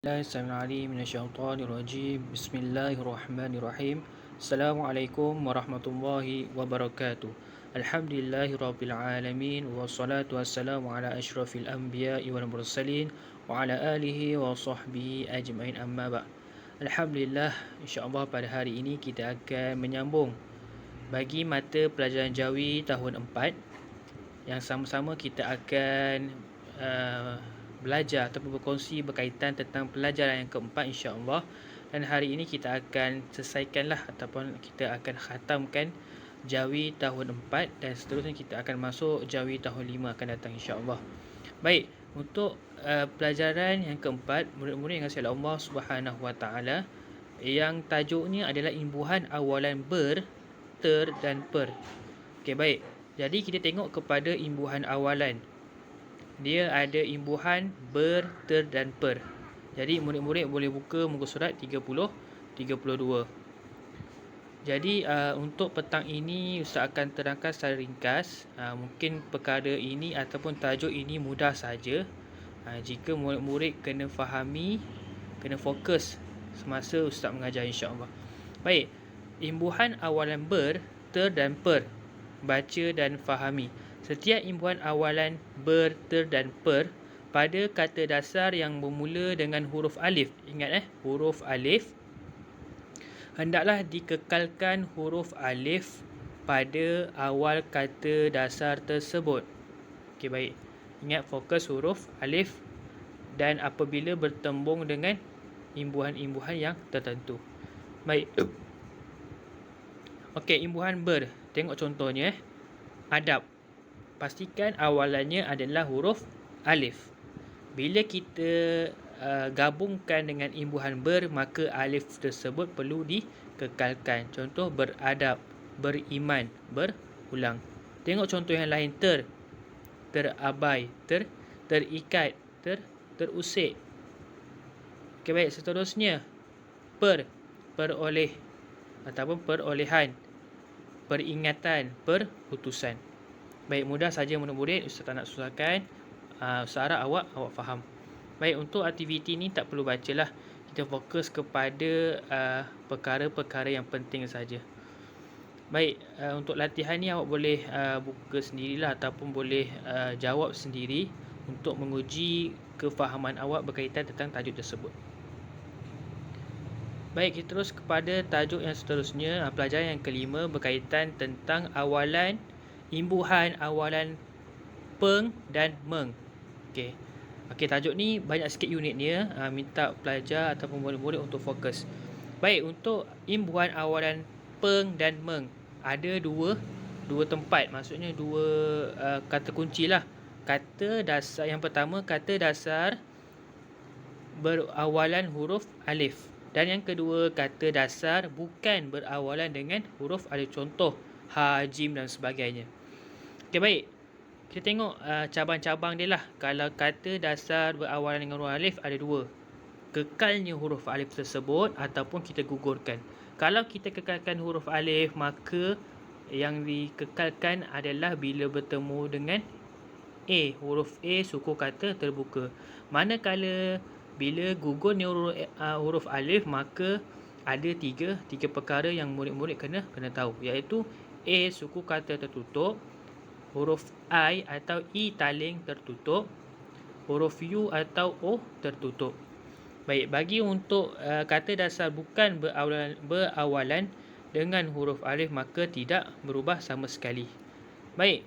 Bismillahirrahmanirrahim. Assalamualaikum warahmatullahi wabarakatuh. Alhamdulillahirabbil alamin wassalatu wassalamu ala asyrafil anbiya'i wal mursalin wa ala alihi wa sahbihi ajma'in, amma ba'd. Alhamdulillah, insya-Allah pada hari ini kita akan menyambung bagi mata pelajaran Jawi tahun 4 yang sama-sama kita akan belajar ataupun berkongsi berkaitan tentang pelajaran yang keempat, insya-Allah. Dan hari ini kita akan selesaikanlah ataupun kita akan khatamkan Jawi tahun 4 dan seterusnya kita akan masuk Jawi tahun 5 akan datang, insya-Allah. Baik, untuk pelajaran yang keempat, murid-murid yang dikasihi Allah Subhanahu Wa Taala, yang tajuknya adalah imbuhan awalan ber, ter dan per. Okey, baik. Jadi kita tengok kepada imbuhan awalan. Dia ada imbuhan ber, ter dan per. Jadi murid-murid boleh buka muka surat 30-32. Jadi untuk petang ini Ustaz akan terangkan secara ringkas. Mungkin perkara ini ataupun tajuk ini mudah saja. Jika murid-murid kena fahami, kena fokus semasa Ustaz mengajar, insya-Allah. Baik, imbuhan awalan ber, ter dan per. Baca dan fahami. Setiap imbuhan awalan ber, ter dan per pada kata dasar yang bermula dengan huruf alif. Ingat huruf alif. Hendaklah dikekalkan huruf alif pada awal kata dasar tersebut. Okey, baik. Ingat, fokus huruf alif dan apabila bertembung dengan imbuhan-imbuhan yang tertentu. Baik. Okey, imbuhan ber. Tengok contohnya. Adab. Pastikan awalannya adalah huruf alif. Bila kita gabungkan dengan imbuhan ber, maka alif tersebut perlu dikekalkan. Contoh beradab, beriman, berulang. Tengok contoh yang lain. Ter, terabai, terikat, terusik. Okey, baik, seterusnya. Per, peroleh ataupun perolehan, peringatan, perutusan. Baik, mudah saja murid-murid, Ustaz tak nak susahkan. Ustaz harap awak faham. Baik, untuk aktiviti ni tak perlu bacalah. Kita fokus kepada perkara-perkara yang penting saja. Baik, untuk latihan ni awak boleh buka sendirilah ataupun boleh jawab sendiri untuk menguji kefahaman awak berkaitan tentang tajuk tersebut. Baik, kita terus kepada tajuk yang seterusnya. Pelajaran yang kelima berkaitan tentang awalan, imbuhan awalan peng dan meng. Okey, tajuk ni banyak sikit unitnya. Minta pelajar ataupun murid-murid untuk fokus. Baik, untuk imbuhan awalan peng dan meng ada dua tempat, maksudnya dua kata kunci lah. Kata dasar yang pertama, kata dasar berawalan huruf alif. Dan yang kedua, kata dasar bukan berawalan dengan huruf alif. Contoh ha, jim dan sebagainya. Okey, baik. Kita tengok cabang-cabang dia lah. Kalau kata dasar berawalan dengan huruf alif ada dua. Kekalnya huruf alif tersebut ataupun kita gugurkan. Kalau kita kekalkan huruf alif, maka yang dikekalkan adalah bila bertemu dengan A. Huruf A, suku kata terbuka. Manakala bila gugurnya huruf alif, maka ada tiga perkara yang murid-murid kena tahu, iaitu A, suku kata tertutup, huruf I atau I taling tertutup, huruf U atau O tertutup. Baik, bagi untuk kata dasar bukan berawalan dengan huruf alif, maka tidak berubah sama sekali. Baik,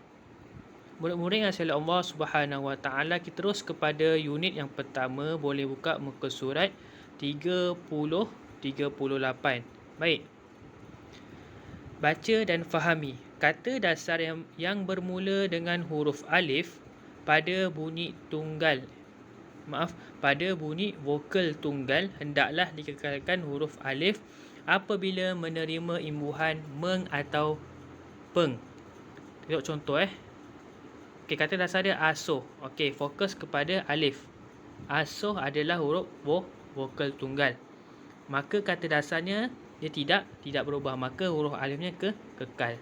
murid-murid yang dirahmati Allah Subhanahu Wa Taala, kita terus kepada unit yang pertama. Boleh buka muka surat 30-38. Baik. Baca dan fahami. Kata dasar yang bermula dengan huruf alif pada bunyi vokal tunggal hendaklah dikekalkan huruf alif apabila menerima imbuhan meng atau peng. Tengok contoh Okey, kata dasar dia asuh. Okey, fokus kepada alif. Asuh adalah huruf vokal tunggal. Maka kata dasarnya dia tidak berubah, maka huruf alifnya kekal.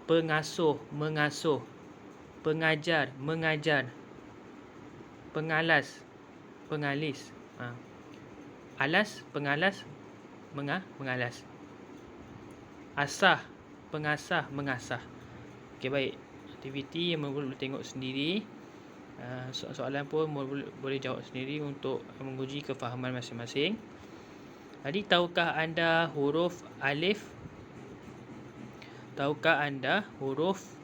Pengasuh, mengasuh. Pengajar, mengajar. Pengalas, pengalis. alas, pengalas, mengalas. Asah, pengasah, mengasah. Okey, baik. Aktiviti yang boleh tengok sendiri. Soalan pun boleh jawab sendiri untuk menguji kefahaman masing-masing. Jadi, tahukah anda huruf alif? Tahukah anda huruf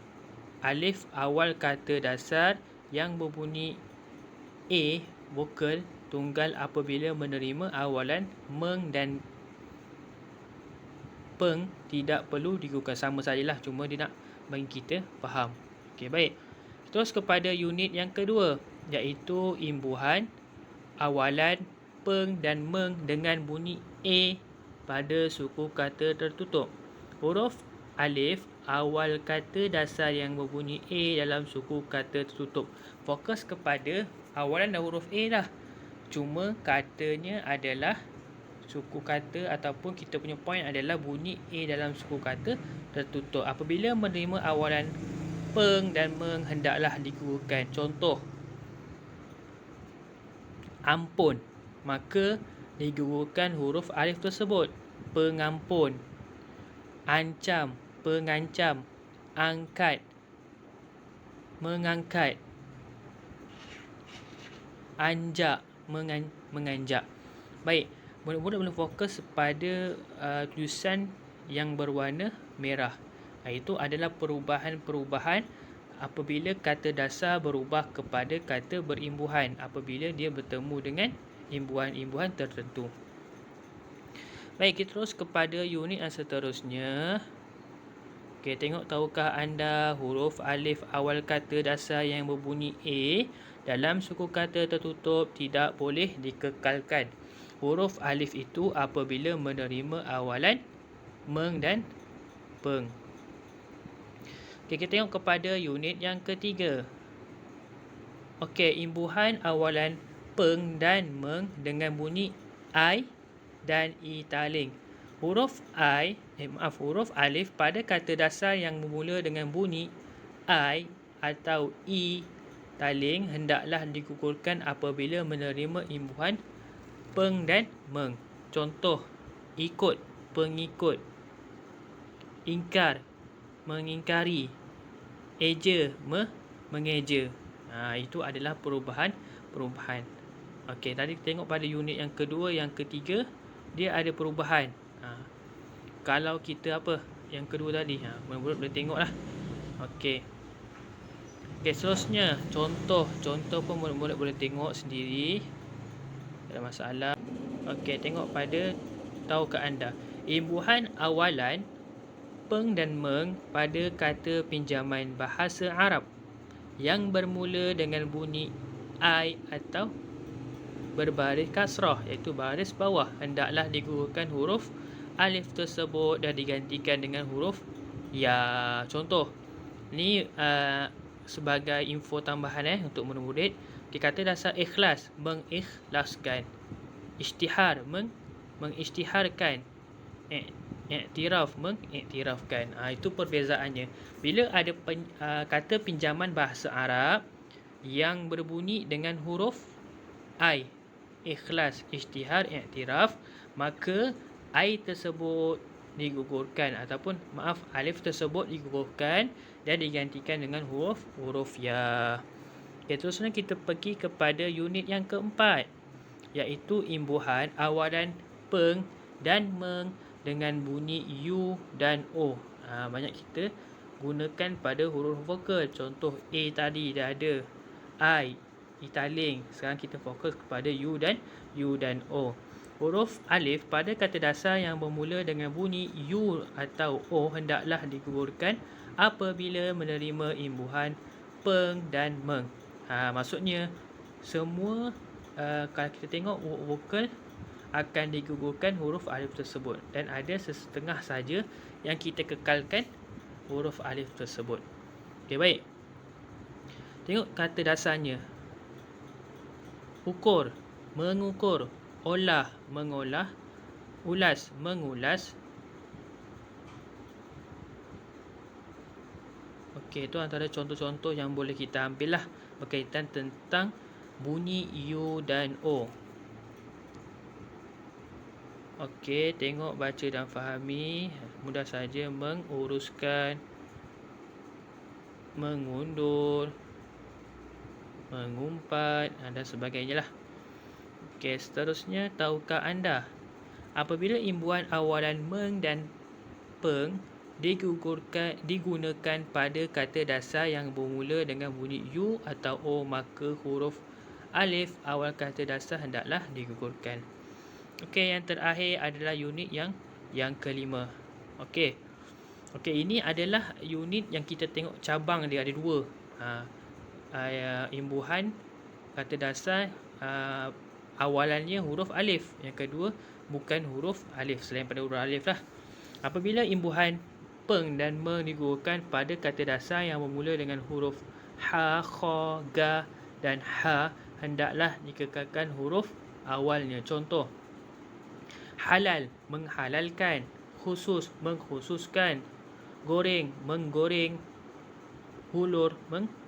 alif awal kata dasar yang berbunyi A vokal tunggal apabila menerima awalan meng dan peng tidak perlu digugurkan? Sama sajalah, cuma dia nak bagi kita faham. Okey, baik. Terus kepada unit yang kedua, iaitu imbuhan awalan peng dan meng dengan bunyi A pada suku kata tertutup. Huruf alif awal kata dasar yang berbunyi A dalam suku kata tertutup. Fokus kepada awalan dan huruf A dah. Cuma katanya adalah suku kata ataupun kita punya point adalah bunyi A dalam suku kata tertutup. Apabila menerima awalan peng dan meng hendaklah digugurkan. Contoh, ampun, maka digugurkan huruf alif tersebut. Pengampun, ancam, pengancam, angkat, mengangkat, anjak, menganjak. Baik, murid-murid boleh fokus pada tulisan yang berwarna merah. Itu adalah perubahan-perubahan apabila kata dasar berubah kepada kata berimbuhan apabila dia bertemu dengan imbuhan-imbuhan tertentu. Baik, kita terus kepada unit yang seterusnya. Okey, tengok, tahukah anda huruf alif awal kata dasar yang berbunyi A dalam suku kata tertutup tidak boleh dikekalkan. Huruf alif itu apabila menerima awalan meng dan peng. Okey, kita tengok kepada unit yang ketiga. Okey, imbuhan awalan peng dan meng dengan bunyi I dan I taling. Huruf alif pada kata dasar yang bermula dengan bunyi I atau I taling hendaklah digugurkan apabila menerima imbuhan peng dan meng. Contoh, ikut, pengikut, ingkar, mengingkari, eja, mengeja. Itu adalah perubahan. Okey, tadi tengok pada unit yang kedua, yang ketiga, dia ada perubahan. Kalau kita yang kedua tadi, murid-murid boleh tengoklah. Okey, seterusnya contoh pun murid-murid boleh tengok sendiri, tak ada masalah. Okey, tengok pada tahukah anda imbuhan awalan peng dan meng pada kata pinjaman bahasa Arab yang bermula dengan bunyi I atau berbaris kasrah, iaitu baris bawah, hendaklah digugurkan huruf alif tersebut dan digantikan dengan huruf ya. Contoh ni sebagai info tambahan untuk murid-murid. Kata dasar ikhlas, mengikhlaskan. Isytihar, mengisytiharkan. Iktiraf, mengiktirafkan. Itu perbezaannya. Bila ada kata pinjaman bahasa Arab yang berbunyi dengan huruf I, ikhlas, isytihar, iktiraf, maka I tersebut digugurkan ataupun alif tersebut digugurkan dan digantikan dengan huruf ya. Okay, terusnya kita pergi kepada unit yang keempat, iaitu imbuhan awalan peng dan meng dengan bunyi U dan O. Banyak kita gunakan pada huruf vokal. Contoh A tadi dah ada I, italing. Sekarang kita fokus kepada U dan O. Huruf alif pada kata dasar yang bermula dengan bunyi U atau O hendaklah digugurkan apabila menerima imbuhan peng dan meng. Maksudnya semua kalau kita tengok vokal akan digugurkan huruf alif tersebut, dan ada sesetengah saja yang kita kekalkan huruf alif tersebut. Okey, baik. Tengok kata dasarnya. Ukur, mengukur, olah, mengolah, ulas, mengulas. Okey, itu antara contoh-contoh yang boleh kita ambil lah berkaitan tentang bunyi U dan O. Okey, tengok, baca dan fahami. Mudah saja menguruskan, mengundur, mengumpat dan sebagainya lah. Okey, seterusnya, tahukah anda apabila imbuhan awalan meng dan peng digunakan pada kata dasar yang bermula dengan bunyi U atau O, maka huruf alif awal kata dasar hendaklah digugurkan. Okey, yang terakhir adalah unit yang kelima. Okey. Okey, ini adalah unit yang kita tengok cabang dia ada dua. Imbuhan kata dasar awalannya huruf alif. Yang kedua bukan huruf alif, selain pada huruf alif lah. Apabila imbuhan peng dan meng digugurkan pada kata dasar yang bermula dengan huruf ha, kha, ga dan ha, hendaklah dikekalkan huruf awalnya. Contoh, halal, menghalalkan. Khusus, mengkhususkan. Goreng, menggoreng. Hulur,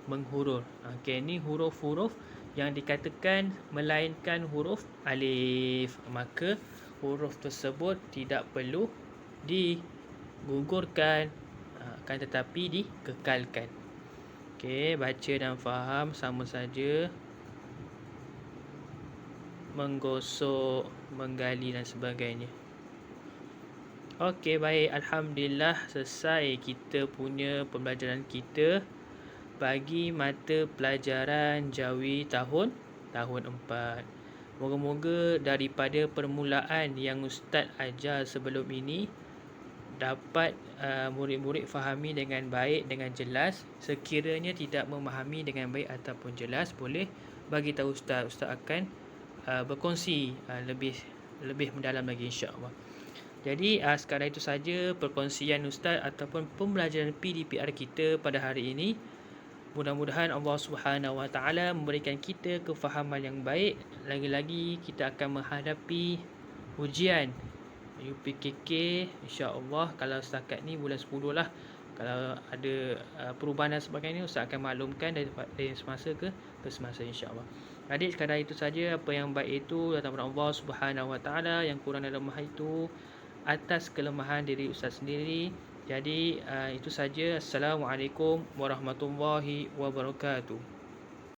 menghulur. Okey, ini huruf-huruf yang dikatakan melainkan huruf alif. Maka huruf tersebut tidak perlu digugurkan, akan tetapi dikekalkan. Okey, baca dan faham sama saja. Menggosok, menggali dan sebagainya. Okey, baik. Alhamdulillah, selesai kita punya pembelajaran kita bagi mata pelajaran Jawi tahun 4. Moga-moga daripada permulaan yang Ustaz ajar sebelum ini dapat murid-murid fahami dengan baik, dengan jelas. Sekiranya tidak memahami dengan baik ataupun jelas, boleh bagi tahu Ustaz. Ustaz akan berkongsi lebih mendalam lagi, insya-Allah. Jadi sekarang itu saja perkongsian Ustaz ataupun pembelajaran PDPR kita pada hari ini. Mudah-mudahan Allah Subhanahu Wa Taala memberikan kita kefahaman yang baik. Lagi-lagi kita akan menghadapi ujian UPKK, insya-Allah. Kalau setakat ni bulan 10 lah. Kalau ada perubahan dan sebagainya, Ustaz akan maklumkan dari semasa ke semasa, insya-Allah. Adik, sekadar itu saja. Apa yang baik itu datang daripada Allah Subhanahu Wa Taala, yang kurang dan lemah itu atas kelemahan diri Ustaz sendiri. Jadi itu saja. Assalamualaikum warahmatullahi wabarakatuh.